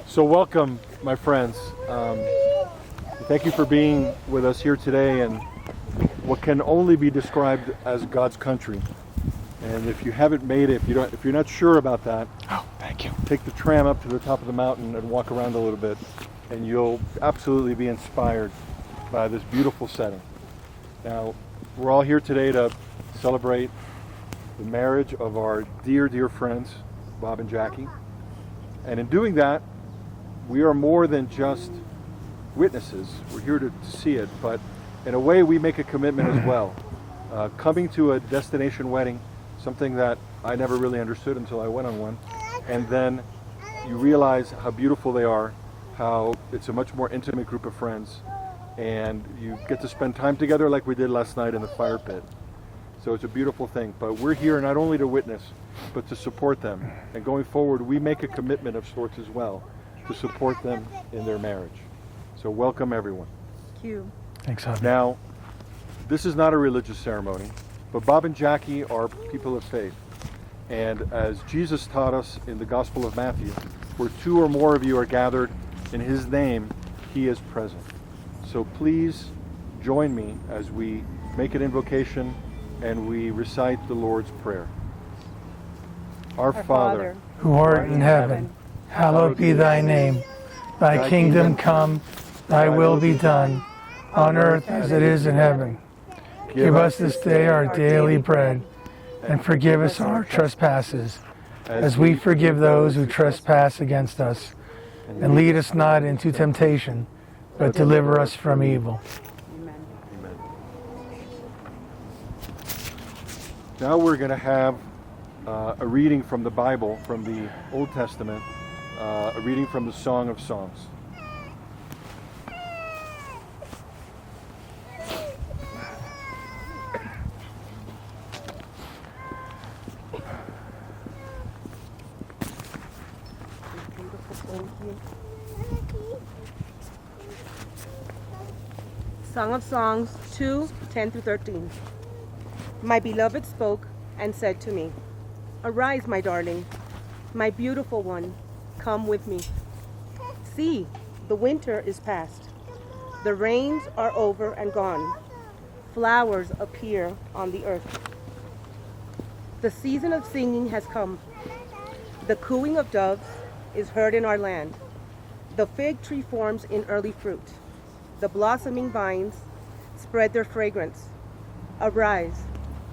So welcome, my friends. Thank you for being with us here today in what can only be described as God's country. And if you haven't made it, if you're not sure about that, thank you. take the tram up to the top of the mountain and walk around a little bit, and you'll absolutely be inspired by this beautiful setting. Now, we're all here today to celebrate the marriage of our dear, dear friends, Bob and Jackie. And in doing that, we are more than just witnesses. We're here to see it, but in a way we make a commitment as well. Coming to a destination wedding, something that I never really understood until I went on one, and then you realize how beautiful they are, how it's a much more intimate group of friends, and you get to spend time together like we did last night in the fire pit. So it's a beautiful thing, but we're here not only to witness, but to support them. And going forward, we make a commitment of sorts as well to support them in their marriage. So welcome everyone. Thank you. Thanks, Javi. Now, this is not a religious ceremony, but Bob and Jackie are people of faith. And as Jesus taught us in the Gospel of Matthew, where two or more of you are gathered in his name, he is present. So please join me as we make an invocation and we recite the Lord's Prayer. Our Father, Who art in heaven, hallowed be thy name. Thy kingdom come, thy will be done, on earth as it is in heaven. Give us this day our daily bread, and forgive us our trespasses, as we forgive those who trespass against us. And lead us not into temptation, but deliver us from evil. Amen. Now we're going to have a reading from the Bible, from the Old Testament, a reading from the Song of Songs. Song of Songs 2:10-13. My beloved spoke and said to me, "Arise, my darling, my beautiful one, come with me. See, the winter is past. The rains are over and gone. Flowers appear on the earth. The season of singing has come. The cooing of doves is heard in our land. The fig tree forms in early fruit. The blossoming vines spread their fragrance. Arise,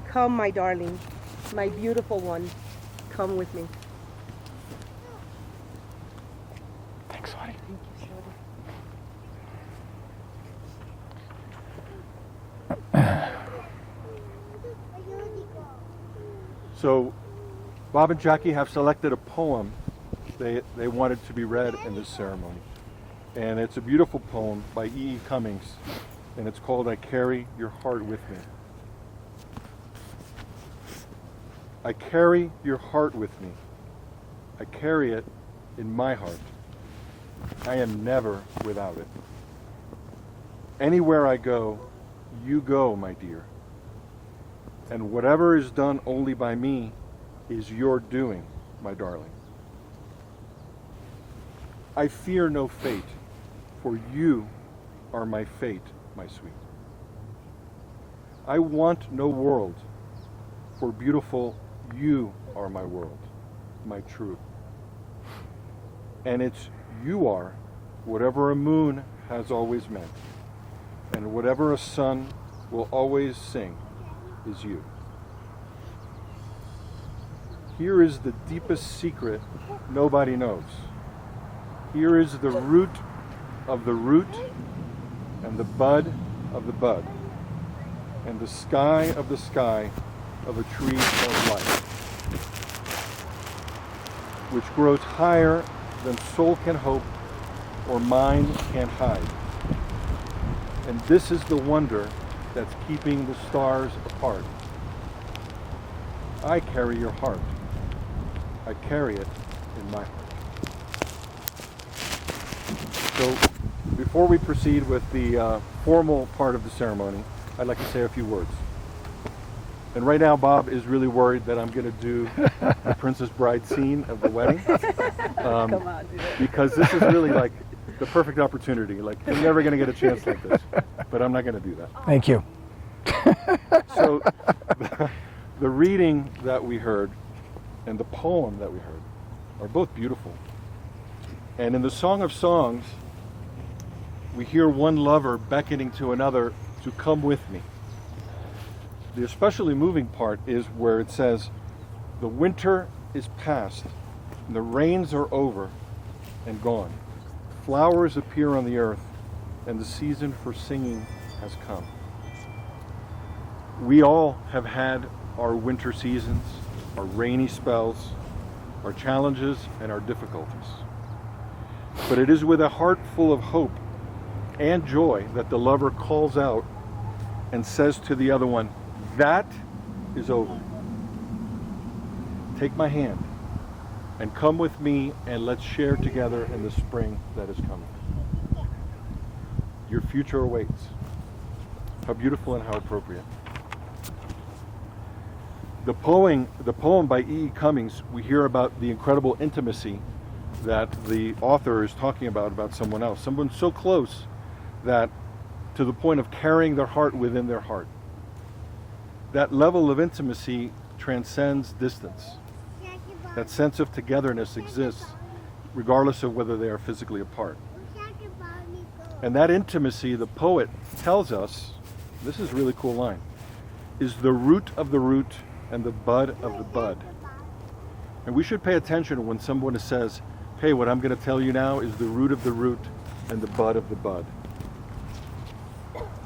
come, my darling, my beautiful one, come with me." Thanks, Javi. Thank you, So Bob and Jackie have selected a poem they wanted to be read in this ceremony. And it's a beautiful poem by E.E. Cummings, and it's called I Carry Your Heart With Me. I carry your heart with me. I carry it in my heart. I am never without it. Anywhere I go, you go, my dear. And whatever is done only by me is your doing, my darling. I fear no fate, for you are my fate, my sweet. I want no world, for beautiful you are my world, my true. And it's you are whatever a moon has always meant, and whatever a sun will always sing is you. Here is the deepest secret nobody knows. Here is the root of the root, and the bud of the bud, and the sky of the sky of a tree of life, which grows higher than soul can hope or mind can hide. And this is the wonder that's keeping the stars apart. I carry your heart. I carry it in my heart. So before we proceed with the formal part of the ceremony, I'd like to say a few words. And right now, Bob is really worried that I'm going to do the Princess Bride scene of the wedding. Come on, dude. Because this is really like the perfect opportunity. Like, you're never going to get a chance like this. But I'm not going to do that. Thank you. So, the reading that we heard and the poem that we heard are both beautiful. And in the Song of Songs, we hear one lover beckoning to another to come with me. The especially moving part is where it says, the winter is past, and the rains are over and gone. Flowers appear on the earth, and the season for singing has come. We all have had our winter seasons, our rainy spells, our challenges, and our difficulties. But it is with a heart full of hope and joy that the lover calls out and says to the other one, that is over. Take my hand and come with me, and let's share together in the spring that is coming. Your future awaits. How beautiful and how appropriate. The poem by E. E. Cummings, we hear about the incredible intimacy that the author is talking about someone else. Someone so close that to the point of carrying their heart within their heart. That level of intimacy transcends distance. That sense of togetherness exists regardless of whether they are physically apart. And that intimacy, the poet tells us, this is a really cool line, is the root of the root and the bud of the bud. And we should pay attention when someone says, hey, what I'm going to tell you now is the root of the root and the bud of the bud.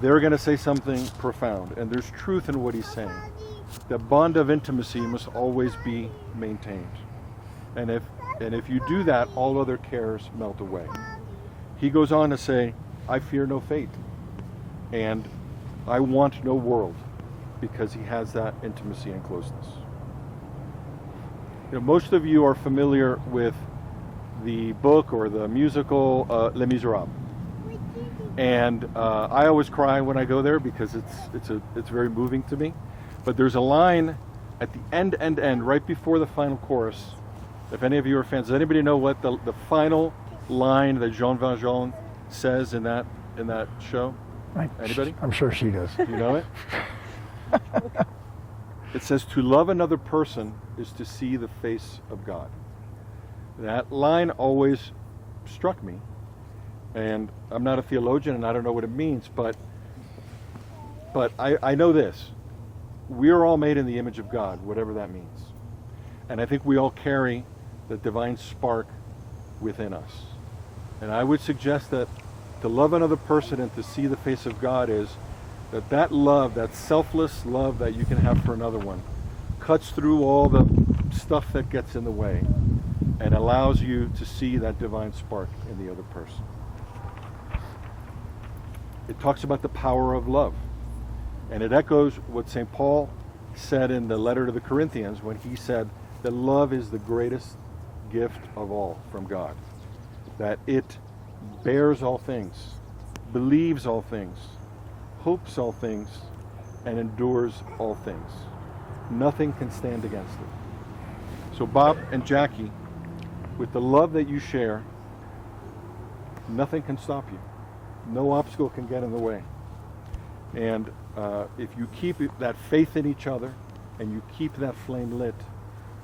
They're going to say something profound, and there's truth in what he's saying. The bond of intimacy must always be maintained. And if you do that, all other cares melt away. He goes on to say, I fear no fate, and I want no world, because he has that intimacy and closeness. You know, most of you are familiar with the book or the musical Les Miserables. And I always cry when I go there because it's very moving to me. But there's a line at the end, right before the final chorus. If any of you are fans, does anybody know what the final line that Jean Valjean says in that show? Anybody? I'm sure she does. You know it? It says, to love another person is to see the face of God. That line always struck me. And I'm not a theologian and I don't know what it means, but I know this. We are all made in the image of God, whatever that means. And I think we all carry the divine spark within us. And I would suggest that to love another person and to see the face of God is that love, that selfless love that you can have for another one, cuts through all the stuff that gets in the way and allows you to see that divine spark in the other person. It talks about the power of love. And it echoes what St. Paul said in the letter to the Corinthians when he said that love is the greatest gift of all from God. That it bears all things, believes all things, hopes all things, and endures all things. Nothing can stand against it. So Bob and Jackie, with the love that you share, nothing can stop you. No obstacle can get in the way. And if you keep that faith in each other and you keep that flame lit,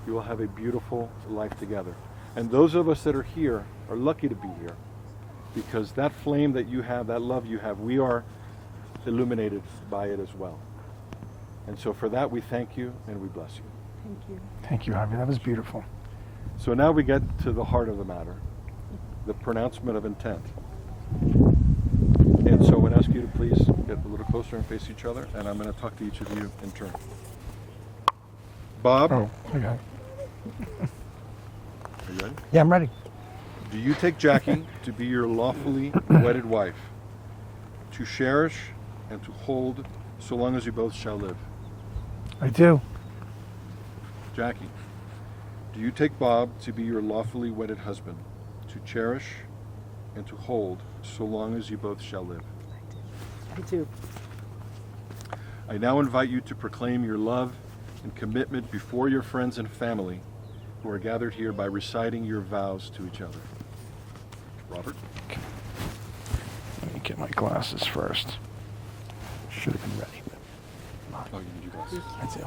you will have a beautiful life together. And those of us that are here are lucky to be here because that flame that you have, that love you have, we are illuminated by it as well. And so for that, we thank you and we bless you. Thank you. Thank you, Javi. That was beautiful. So now we get to the heart of the matter, the pronouncement of intent. And so I'm going to ask you to please get a little closer and face each other, and I'm going to talk to each of you in turn. Bob, Oh, okay. are you ready? Yeah, I'm ready. Do you take Jackie to be your lawfully wedded wife, to cherish and to hold so long as you both shall live? I do. Jackie, do you take Bob to be your lawfully wedded husband, to cherish and to hold so long as you both shall live? I do. I now invite you to proclaim your love and commitment before your friends and family who are gathered here by reciting your vows to each other. Robert? Let me get my glasses first. Should have been ready. Oh, you need your glasses. I do.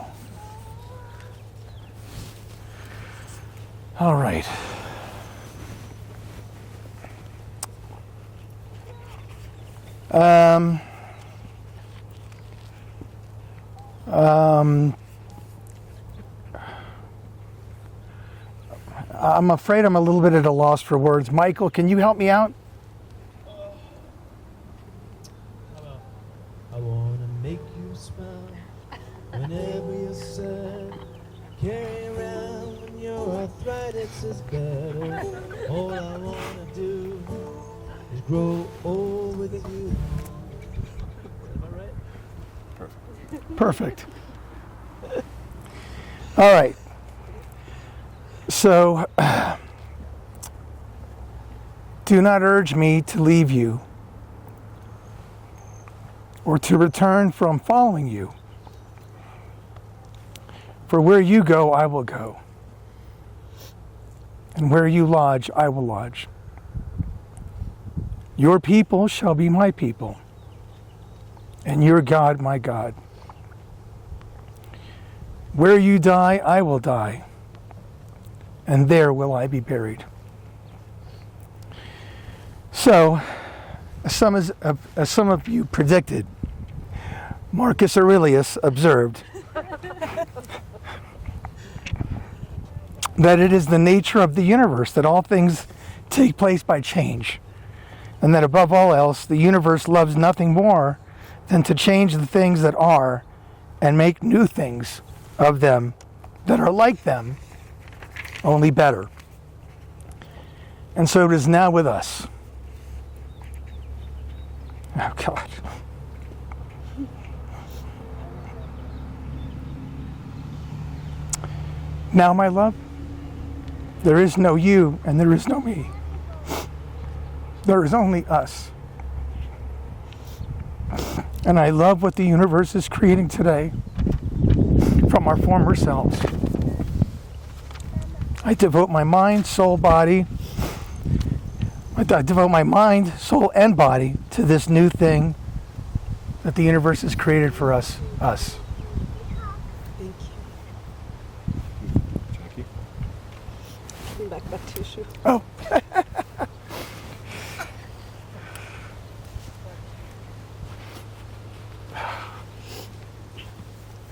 All right. I'm afraid I'm a little bit at a loss for words. Michael, can you help me out? I wanna make you smile whenever you're sad. Carry around when your arthritis is better. All I wanna do is grow old with you. Am I right? Perfect. All right. So, do not urge me to leave you or to return from following you. For where you go, I will go. And where you lodge, I will lodge. Your people shall be my people, and your God, my God. Where you die, I will die, and there will I be buried. So, as some of you predicted, Marcus Aurelius observed that it is the nature of the universe that all things take place by change, and that above all else, the universe loves nothing more than to change the things that are and make new things of them that are like them, only better. And so it is now with us. Oh, God. Now, my love, there is no you and there is no me. There is only us. And I love what the universe is creating today from our former selves. I devote my mind, soul, body. I devote my mind, soul, and body to this new thing that the universe has created for us. Thank you. Jackie? Bring back that tissue. Oh.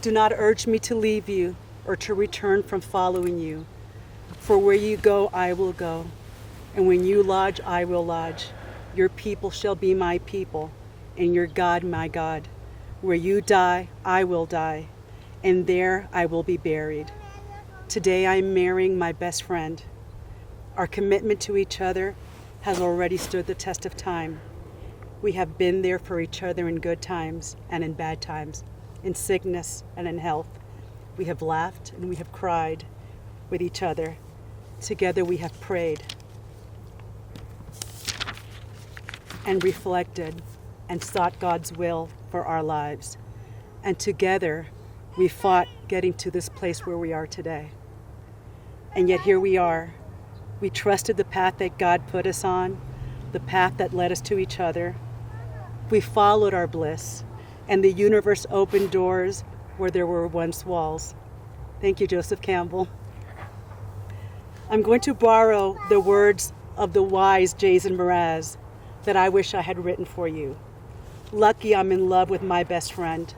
Do not urge me to leave you or to return from following you. For where you go, I will go. And when you lodge, I will lodge. Your people shall be my people, and your God, my God. Where you die, I will die, and there I will be buried. Today I am marrying my best friend. Our commitment to each other has already stood the test of time. We have been there for each other in good times and in bad times, in sickness and in health. We have laughed and we have cried with each other. Together we have prayed and reflected and sought God's will for our lives. And together we fought getting to this place where we are today. And yet here we are. We trusted the path that God put us on, the path that led us to each other. We followed our bliss, and the universe opened doors where there were once walls. Thank you, Joseph Campbell. I'm going to borrow the words of the wise Jason Mraz that I wish I had written for you. Lucky I'm in love with my best friend.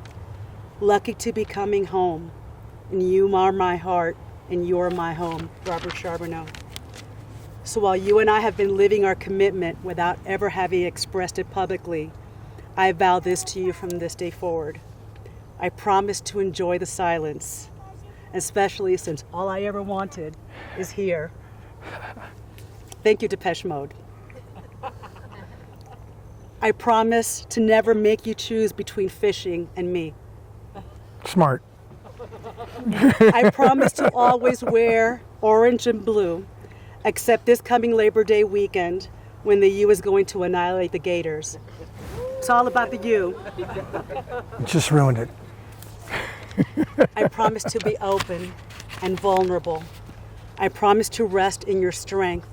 Lucky to be coming home. And you are my heart, and you're my home. Robert Charbonneau. So while you and I have been living our commitment without ever having expressed it publicly, I vow this to you from this day forward. I promise to enjoy the silence, especially since all I ever wanted is here. Thank you, Depeche Mode. I promise to never make you choose between fishing and me. Smart. I promise to always wear orange and blue, except this coming Labor Day weekend when the U is going to annihilate the Gators. It's all about the U. Just ruined it. I promise to be open and vulnerable. I promise to rest in your strength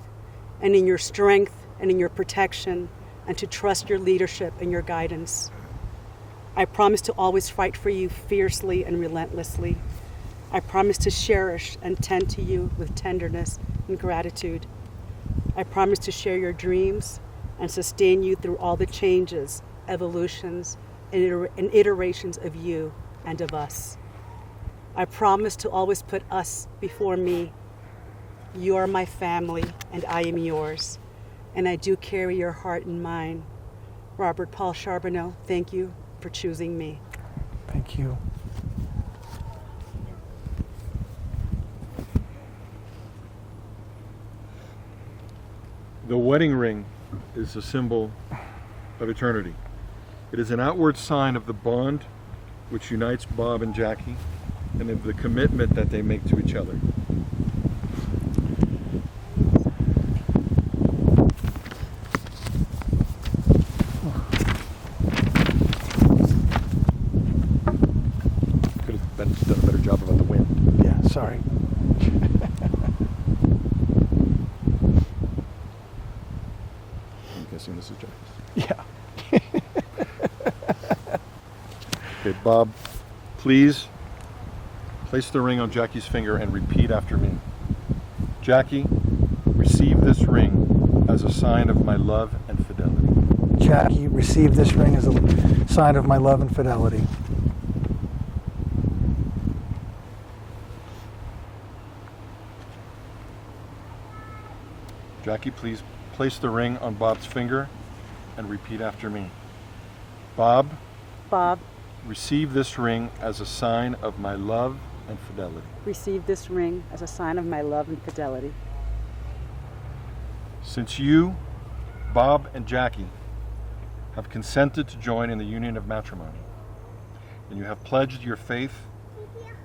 and in your protection, and to trust your leadership and your guidance. I promise to always fight for you fiercely and relentlessly. I promise to cherish and tend to you with tenderness and gratitude. I promise to share your dreams and sustain you through all the changes, evolutions, and iterations of you and of us. I promise to always put us before me. You are my family, and I am yours. And I do carry your heart and mind. Robert Paul Charbonneau, thank you for choosing me. Thank you. The wedding ring is a symbol of eternity. It is an outward sign of the bond which unites Bob and Jackie and of the commitment that they make to each other. Could have done a better job about the wind. Yeah, sorry. I'm guessing this is Jackie's. Yeah. Okay, Bob, please place the ring on Jackie's finger and repeat after me. Jackie, receive this ring as a sign of my love and fidelity. Jackie, receive this ring as a sign of my love and fidelity. Jackie, please place the ring on Bob's finger and repeat after me. Bob, receive this ring as a sign of my love and fidelity. Receive this ring as a sign of my love and fidelity. Since you, Bob and Jackie, have consented to join in the union of matrimony, and you have pledged your faith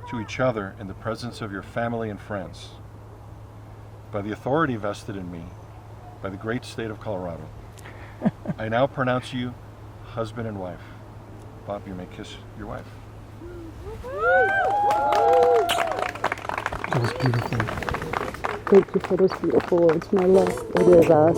to each other in the presence of your family and friends, by the authority vested in me by the great state of Colorado, I now pronounce you husband and wife. Bob, you may kiss your wife. That was beautiful. Thank you for those beautiful words, my love. It is us.